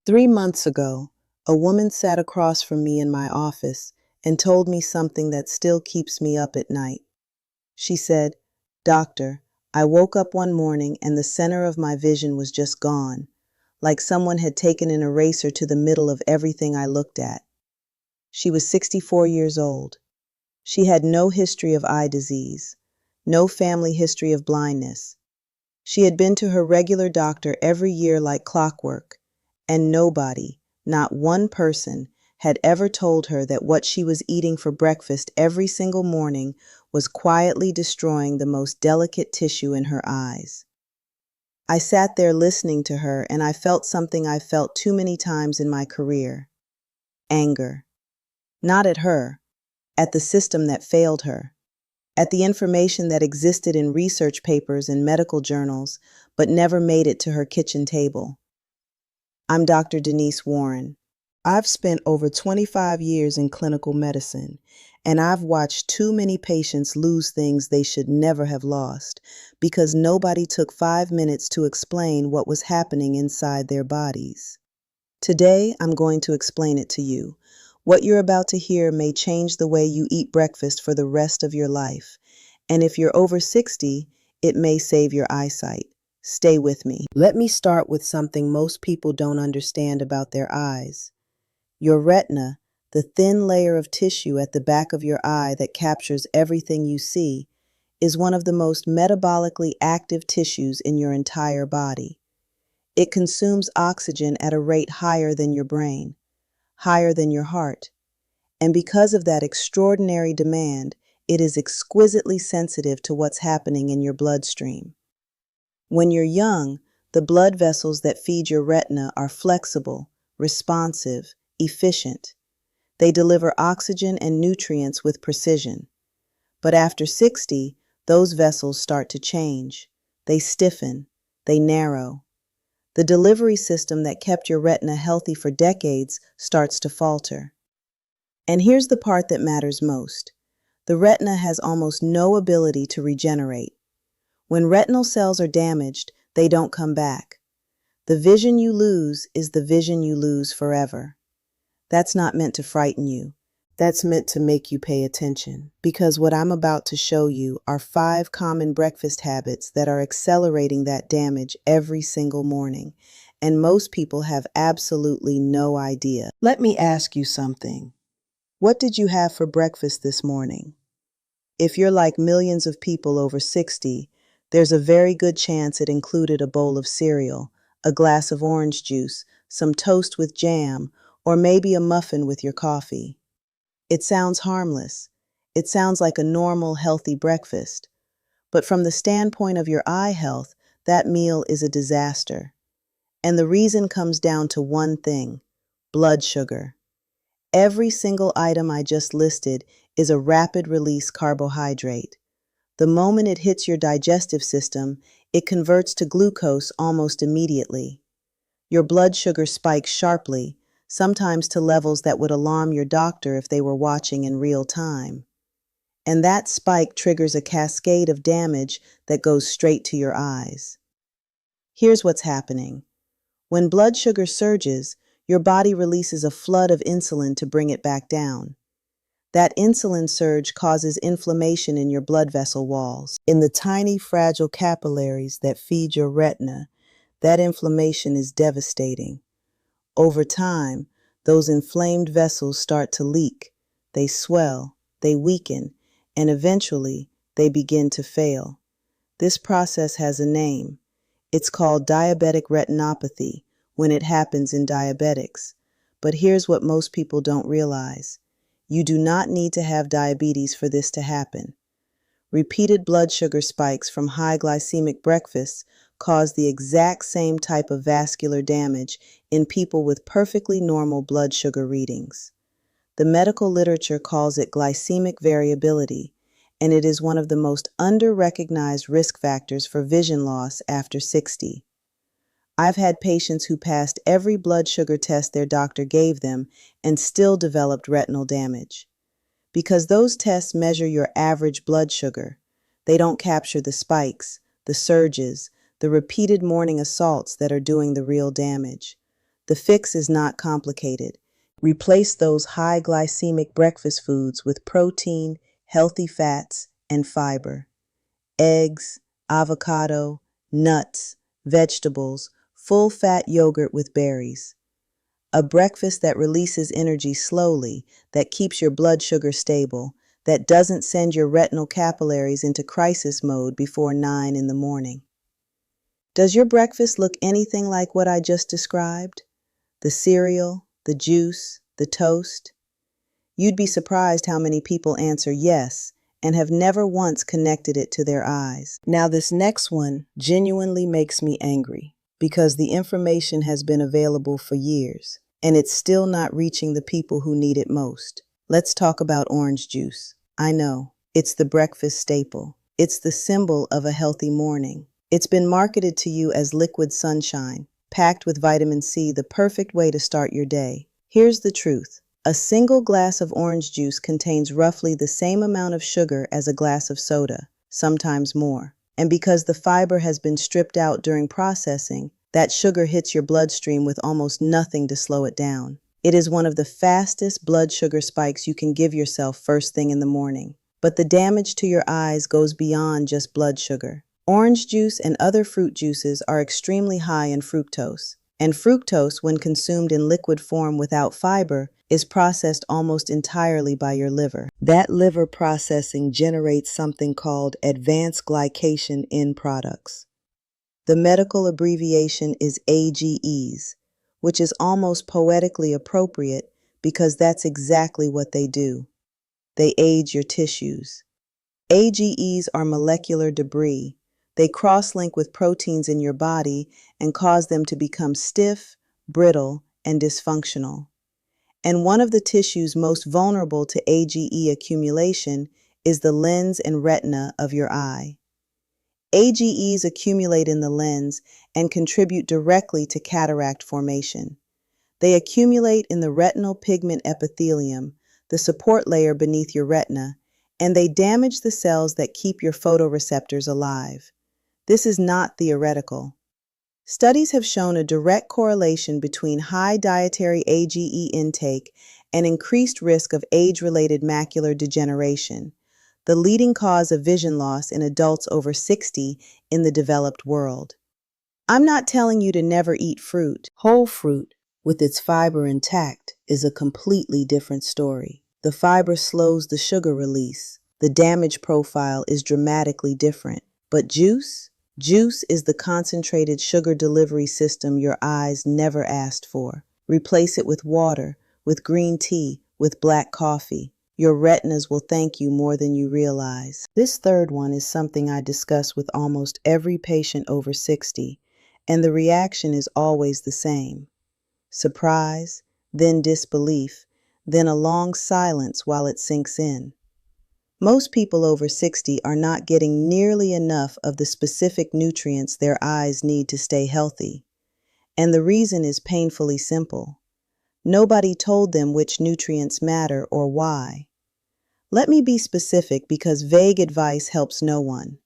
3 months ago, a woman sat across from me in my office and told me something that still keeps me up at night. She said, "Doctor, I woke up one morning and the center of my vision was just gone, like someone had taken an eraser to the middle of everything I looked at." She was 64 years old. She had no history of eye disease, no family history of blindness. She had been to her regular doctor every year like clockwork, and nobody, not one person, had ever told her that what she was eating for breakfast every single morning was quietly destroying the most delicate tissue in her eyes. I sat there listening to her, and I felt something I've felt too many times in my career: anger. Not at her, at the system that failed her, at the information that existed in research papers and medical journals but never made it to her kitchen table. I'm Dr. Denise Warren. I've spent over 25 years in clinical medicine, and I've watched too many patients lose things they should never have lost because nobody took 5 minutes to explain what was happening inside their bodies. Today, I'm going to explain it to you. What you're about to hear may change the way you eat breakfast for the rest of your life. And if you're over 60, it may save your eyesight. Stay with me. Let me start with something most people don't understand about their eyes. Your retina, the thin layer of tissue at the back of your eye that captures everything you see, is one of the most metabolically active tissues in your entire body. It consumes oxygen at a rate higher than your brain, higher than your heart. And because of that extraordinary demand, it is exquisitely sensitive to what's happening in your bloodstream. When you're young, the blood vessels that feed your retina are flexible, responsive, efficient. They deliver oxygen and nutrients with precision. But after 60, those vessels start to change. They stiffen, they narrow. The delivery system that kept your retina healthy for decades starts to falter. And here's the part that matters most. The retina has almost no ability to regenerate. When retinal cells are damaged, they don't come back. The vision you lose is the vision you lose forever. That's not meant to frighten you. That's meant to make you pay attention. Because what I'm about to show you are 5 common breakfast habits that are accelerating that damage every single morning. And most people have absolutely no idea. Let me ask you something. What did you have for breakfast this morning? If you're like millions of people over 60, there's a very good chance it included a bowl of cereal, a glass of orange juice, some toast with jam, or maybe a muffin with your coffee. It sounds harmless. It sounds like a normal, healthy breakfast. But from the standpoint of your eye health, that meal is a disaster. And the reason comes down to one thing: blood sugar. Every single item I just listed is a rapid-release carbohydrate. The moment it hits your digestive system, it converts to glucose almost immediately. Your blood sugar spikes sharply, sometimes to levels that would alarm your doctor if they were watching in real time. And that spike triggers a cascade of damage that goes straight to your eyes. Here's what's happening. When blood sugar surges, your body releases a flood of insulin to bring it back down. That insulin surge causes inflammation in your blood vessel walls. In the tiny, fragile capillaries that feed your retina, that inflammation is devastating. Over time, those inflamed vessels start to leak. They swell, they weaken, and eventually they begin to fail. This process has a name. It's called diabetic retinopathy when it happens in diabetics. But here's what most people don't realize. You do not need to have diabetes for this to happen. Repeated blood sugar spikes from high glycemic breakfasts cause the exact same type of vascular damage in people with perfectly normal blood sugar readings. The medical literature calls it glycemic variability, and it is one of the most under-recognized risk factors for vision loss after 60. I've had patients who passed every blood sugar test their doctor gave them and still developed retinal damage. Because those tests measure your average blood sugar, they don't capture the spikes, the surges, the repeated morning assaults that are doing the real damage. The fix is not complicated. Replace those high glycemic breakfast foods with protein, healthy fats, and fiber. Eggs, avocado, nuts, vegetables, full-fat yogurt with berries. A breakfast that releases energy slowly, that keeps your blood sugar stable, that doesn't send your retinal capillaries into crisis mode before 9 in the morning. Does your breakfast look anything like what I just described? The cereal, the juice, the toast? You'd be surprised how many people answer yes and have never once connected it to their eyes. Now, this next one genuinely makes me angry because the information has been available for years and it's still not reaching the people who need it most. Let's talk about orange juice. I know, it's the breakfast staple. It's the symbol of a healthy morning. It's been marketed to you as liquid sunshine, packed with vitamin C, the perfect way to start your day. Here's the truth. A single glass of orange juice contains roughly the same amount of sugar as a glass of soda, sometimes more. And because the fiber has been stripped out during processing, that sugar hits your bloodstream with almost nothing to slow it down. It is one of the fastest blood sugar spikes you can give yourself first thing in the morning. But the damage to your eyes goes beyond just blood sugar. Orange juice and other fruit juices are extremely high in fructose. And fructose, when consumed in liquid form without fiber, is processed almost entirely by your liver. That liver processing generates something called advanced glycation end products. The medical abbreviation is AGEs, which is almost poetically appropriate because that's exactly what they do. They age your tissues. AGEs are molecular debris. They cross-link with proteins in your body and cause them to become stiff, brittle, and dysfunctional. And one of the tissues most vulnerable to AGE accumulation is the lens and retina of your eye. AGEs accumulate in the lens and contribute directly to cataract formation. They accumulate in the retinal pigment epithelium, the support layer beneath your retina, and they damage the cells that keep your photoreceptors alive. This is not theoretical. Studies have shown a direct correlation between high dietary AGE intake and increased risk of age-related macular degeneration, the leading cause of vision loss in adults over 60 in the developed world. I'm not telling you to never eat fruit. Whole fruit, with its fiber intact, is a completely different story. The fiber slows the sugar release. The damage profile is dramatically different. But juice? Juice is the concentrated sugar delivery system your eyes never asked for. Replace it with water, with green tea, with black coffee. Your retinas will thank you more than you realize. This third one is something I discuss with almost every patient over 60, and the reaction is always the same. Surprise, then disbelief, then a long silence while it sinks in. Most people over 60 are not getting nearly enough of the specific nutrients their eyes need to stay healthy. And the reason is painfully simple. Nobody told them which nutrients matter or why. Let me be specific because vague advice helps no one.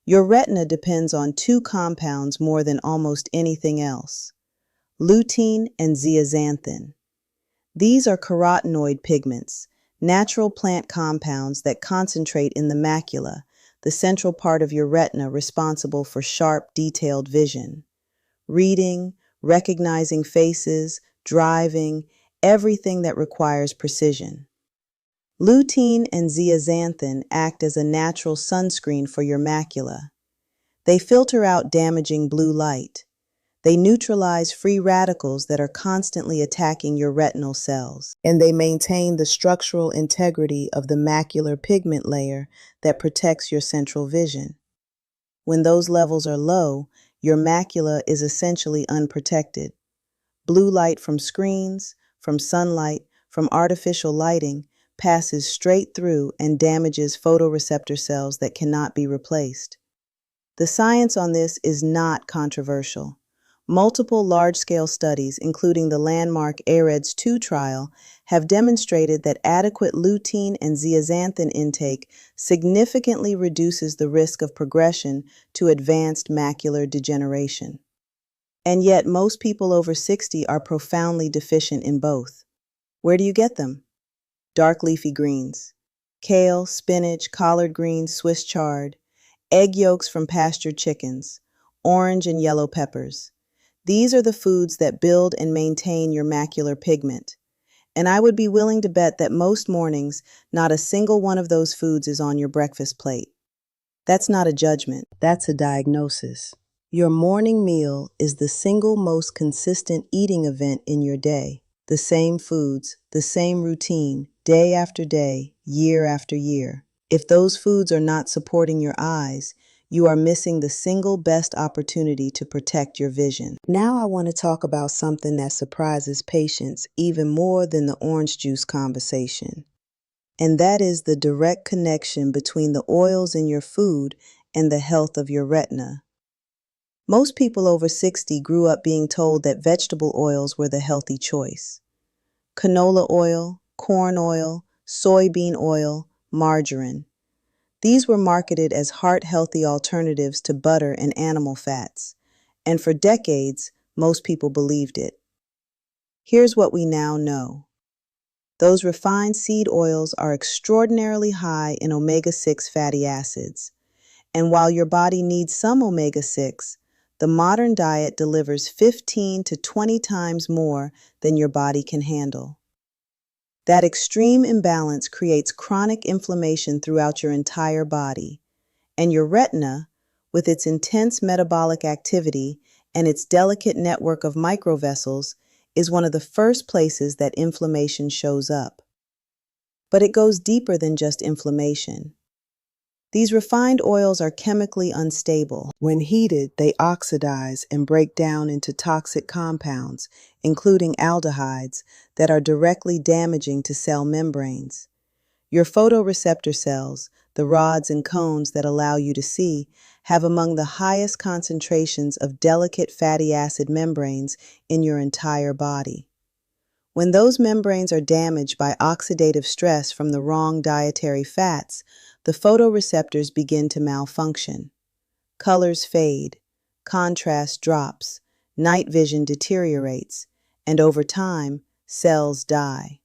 Your retina depends on two compounds more than almost anything else: lutein and zeaxanthin. These are carotenoid pigments, natural plant compounds that concentrate in the macula, the central part of your retina responsible for sharp, detailed vision. Reading, recognizing faces, driving, everything that requires precision. Lutein and zeaxanthin act as a natural sunscreen for your macula. They filter out damaging blue light. They neutralize free radicals that are constantly attacking your retinal cells, and they maintain the structural integrity of the macular pigment layer that protects your central vision. When those levels are low, your macula is essentially unprotected. Blue light from screens, from sunlight, from artificial lighting passes straight through and damages photoreceptor cells that cannot be replaced. The science on this is not controversial. Multiple large-scale studies, including the landmark AREDS 2 trial, have demonstrated that adequate lutein and zeaxanthin intake significantly reduces the risk of progression to advanced macular degeneration. And yet, most people over 60 are profoundly deficient in both. Where do you get them? Dark leafy greens. Kale, spinach, collard greens, Swiss chard, egg yolks from pastured chickens, orange and yellow peppers. These are the foods that build and maintain your macular pigment. And I would be willing to bet that most mornings, not a single one of those foods is on your breakfast plate. That's not a judgment, that's a diagnosis. Your morning meal is the single most consistent eating event in your day. The same foods, the same routine, day after day, year after year. If those foods are not supporting your eyes, you are missing the single best opportunity to protect your vision. Now I want to talk about something that surprises patients even more than the orange juice conversation. And that is the direct connection between the oils in your food and the health of your retina. Most people over 60 grew up being told that vegetable oils were the healthy choice. Canola oil, corn oil, soybean oil, margarine. These were marketed as heart-healthy alternatives to butter and animal fats. And for decades, most people believed it. Here's what we now know. Those refined seed oils are extraordinarily high in omega-6 fatty acids. And while your body needs some omega-6, the modern diet delivers 15 to 20 times more than your body can handle. That extreme imbalance creates chronic inflammation throughout your entire body, and your retina, with its intense metabolic activity and its delicate network of microvessels, is one of the first places that inflammation shows up. But it goes deeper than just inflammation. These refined oils are chemically unstable. When heated, they oxidize and break down into toxic compounds, including aldehydes, that are directly damaging to cell membranes. Your photoreceptor cells, the rods and cones that allow you to see, have among the highest concentrations of delicate fatty acid membranes in your entire body. When those membranes are damaged by oxidative stress from the wrong dietary fats, the photoreceptors begin to malfunction. Colors fade, contrast drops, night vision deteriorates, and over time, cells die.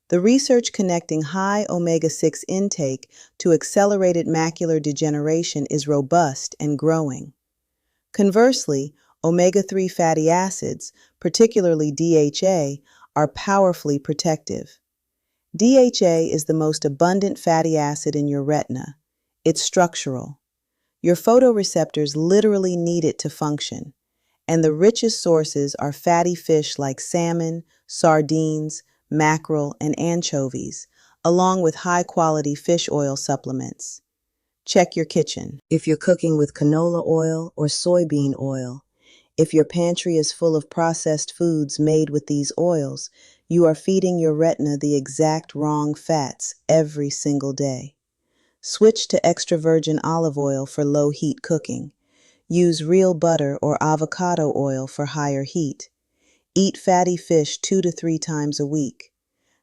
The research connecting high omega-6 intake to accelerated macular degeneration is robust and growing. Conversely, omega-3 fatty acids, particularly DHA, are powerfully protective. DHA is the most abundant fatty acid in your retina. It's structural. Your photoreceptors literally need it to function, and the richest sources are fatty fish like salmon, sardines, mackerel, and anchovies, along with high-quality fish oil supplements. Check your kitchen. If you're cooking with canola oil or soybean oil, if your pantry is full of processed foods made with these oils, you are feeding your retina the exact wrong fats every single day. Switch to extra virgin olive oil for low heat cooking. Use real butter or avocado oil for higher heat. Eat fatty fish 2 to 3 times a week.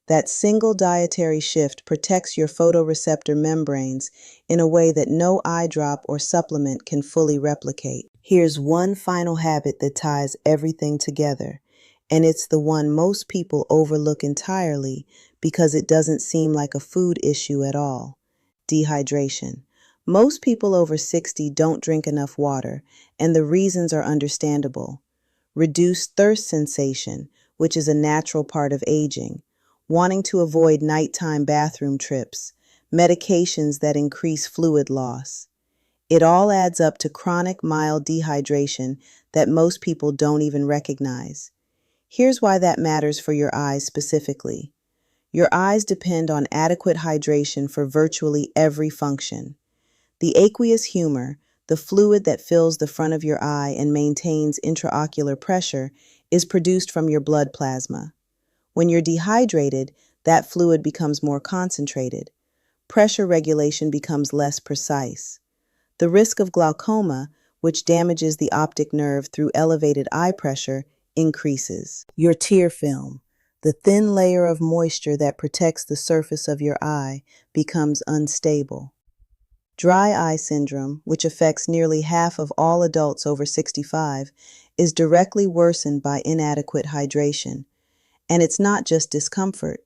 That single dietary shift protects your photoreceptor membranes in a way that no eye drop or supplement can fully replicate. Here's one final habit that ties everything together, and it's the one most people overlook entirely because it doesn't seem like a food issue at all: dehydration. Most people over 60 don't drink enough water, and the reasons are understandable. Reduced thirst sensation, which is a natural part of aging, wanting to avoid nighttime bathroom trips, medications that increase fluid loss. It all adds up to chronic mild dehydration that most people don't even recognize. Here's why that matters for your eyes specifically. Your eyes depend on adequate hydration for virtually every function. The aqueous humor, the fluid that fills the front of your eye and maintains intraocular pressure, is produced from your blood plasma. When you're dehydrated, that fluid becomes more concentrated. Pressure regulation becomes less precise. The risk of glaucoma, which damages the optic nerve through elevated eye pressure, increases. Your tear film, the thin layer of moisture that protects the surface of your eye, becomes unstable. Dry eye syndrome, which affects nearly half of all adults over 65, is directly worsened by inadequate hydration. And it's not just discomfort.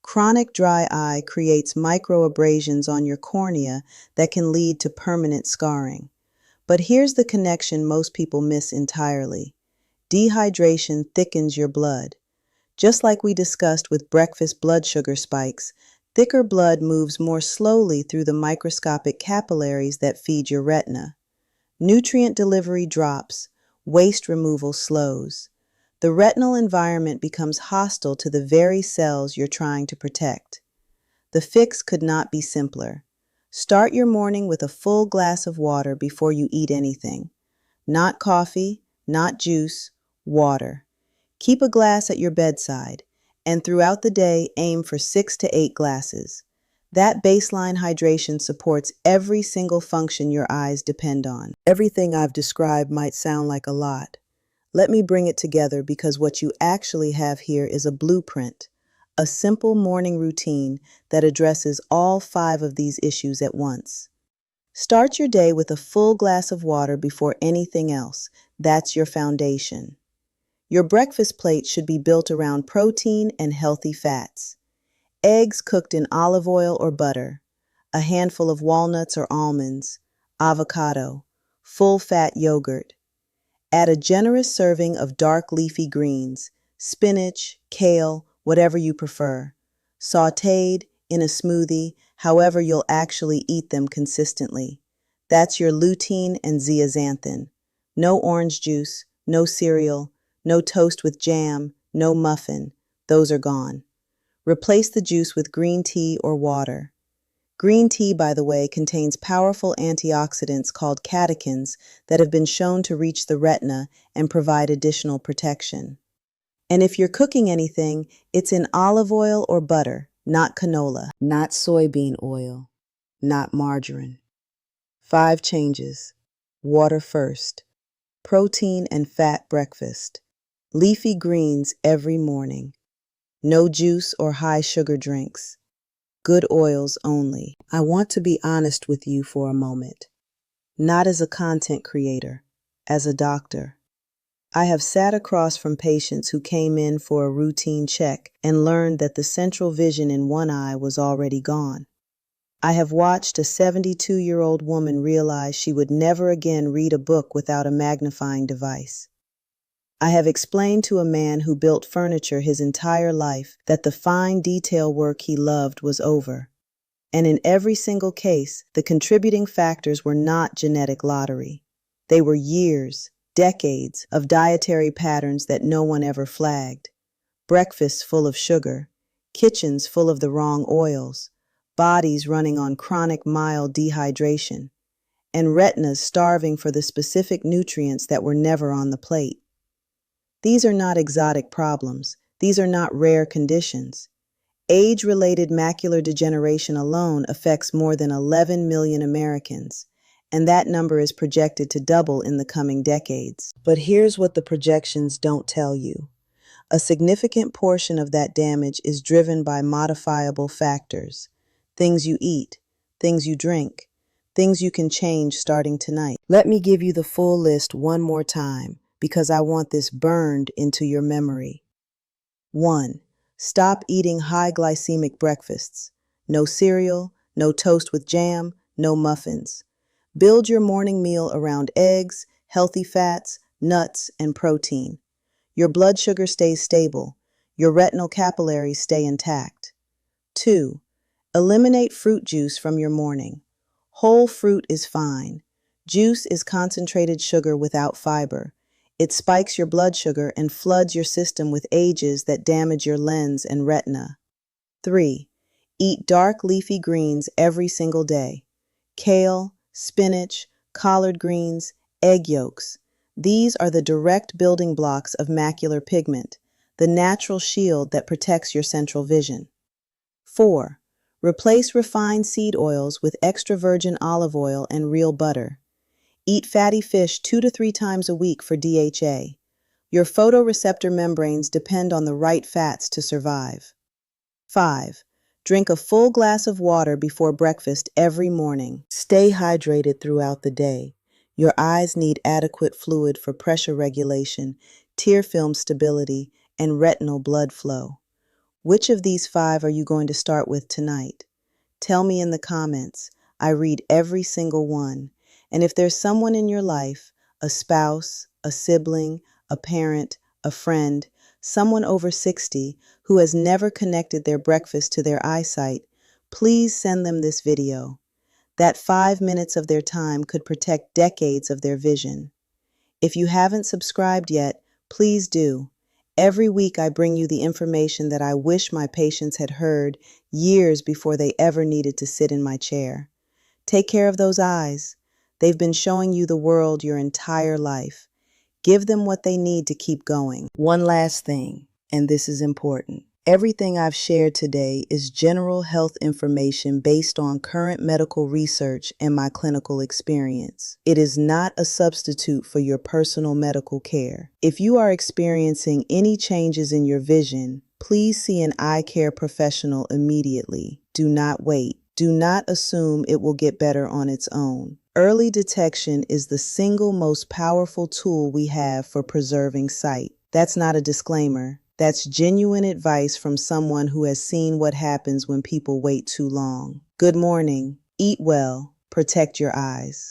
Chronic dry eye creates microabrasions on your cornea that can lead to permanent scarring. But here's the connection most people miss entirely. Dehydration thickens your blood. Just like we discussed with breakfast blood sugar spikes, thicker blood moves more slowly through the microscopic capillaries that feed your retina. Nutrient delivery drops, waste removal slows. The retinal environment becomes hostile to the very cells you're trying to protect. The fix could not be simpler. Start your morning with a full glass of water before you eat anything. Not coffee, not juice, water. Keep a glass at your bedside, and throughout the day aim for 6 to 8 glasses. That baseline hydration supports every single function your eyes depend on. Everything I've described might sound like a lot. Let me bring it together because what you actually have here is a blueprint, a simple morning routine that addresses all 5 of these issues at once. Start your day with a full glass of water before anything else. That's your foundation. Your breakfast plate should be built around protein and healthy fats. Eggs cooked in olive oil or butter, a handful of walnuts or almonds, avocado, full-fat yogurt. Add a generous serving of dark leafy greens, spinach, kale, whatever you prefer, sautéed in a smoothie, however you'll actually eat them consistently. That's your lutein and zeaxanthin. No orange juice, no cereal, no toast with jam, no muffin. Those are gone. Replace the juice with green tea or water. Green tea, by the way, contains powerful antioxidants called catechins that have been shown to reach the retina and provide additional protection. And if you're cooking anything, it's in olive oil or butter, not canola, not soybean oil, not margarine. 5 changes. Water first. Protein and fat breakfast. Leafy greens every morning. No juice or high sugar drinks. Good oils only. I want to be honest with you for a moment. Not as a content creator, as a doctor. I have sat across from patients who came in for a routine check and learned that the central vision in one eye was already gone. I have watched a 72-year-old woman realize she would never again read a book without a magnifying device. I have explained to a man who built furniture his entire life that the fine detail work he loved was over. And in every single case, the contributing factors were not genetic lottery. They were years, decades of dietary patterns that no one ever flagged. Breakfasts full of sugar, kitchens full of the wrong oils, bodies running on chronic mild dehydration, and retinas starving for the specific nutrients that were never on the plate. These are not exotic problems. These are not rare conditions. Age-related macular degeneration alone affects more than 11 million Americans, and that number is projected to double in the coming decades. But here's what the projections don't tell you. A significant portion of that damage is driven by modifiable factors. Things you eat, things you drink, things you can change starting tonight. Let me give you the full list one more time, because I want this burned into your memory. 1. Stop eating high glycemic breakfasts. No cereal, no toast with jam, no muffins. Build your morning meal around eggs, healthy fats, nuts, and protein. Your blood sugar stays stable. Your retinal capillaries stay intact. 2. Eliminate fruit juice from your morning. Whole fruit is fine. Juice is concentrated sugar without fiber. It spikes your blood sugar and floods your system with ages that damage your lens and retina. 3. Eat dark leafy greens every single day. Kale, spinach, collard greens, egg yolks. These are the direct building blocks of macular pigment, the natural shield that protects your central vision. 4. Replace refined seed oils with extra virgin olive oil and real butter. Eat fatty fish 2 to 3 times a week for DHA. Your photoreceptor membranes depend on the right fats to survive. 5. Drink a full glass of water before breakfast every morning. Stay hydrated throughout the day. Your eyes need adequate fluid for pressure regulation, tear film stability, and retinal blood flow. Which of these 5 are you going to start with tonight? Tell me in the comments. I read every single one. And if there's someone in your life, a spouse, a sibling, a parent, a friend, someone over 60 who has never connected their breakfast to their eyesight, please send them this video. That 5 minutes of their time could protect decades of their vision. If you haven't subscribed yet, please do. Every week I bring you the information that I wish my patients had heard years before they ever needed to sit in my chair. Take care of those eyes. They've been showing you the world your entire life. Give them what they need to keep going. One last thing, and this is important. Everything I've shared today is general health information based on current medical research and my clinical experience. It is not a substitute for your personal medical care. If you are experiencing any changes in your vision, please see an eye care professional immediately. Do not wait. Do not assume it will get better on its own. Early detection is the single most powerful tool we have for preserving sight. That's not a disclaimer. That's genuine advice from someone who has seen what happens when people wait too long. Good morning. Eat well. Protect your eyes.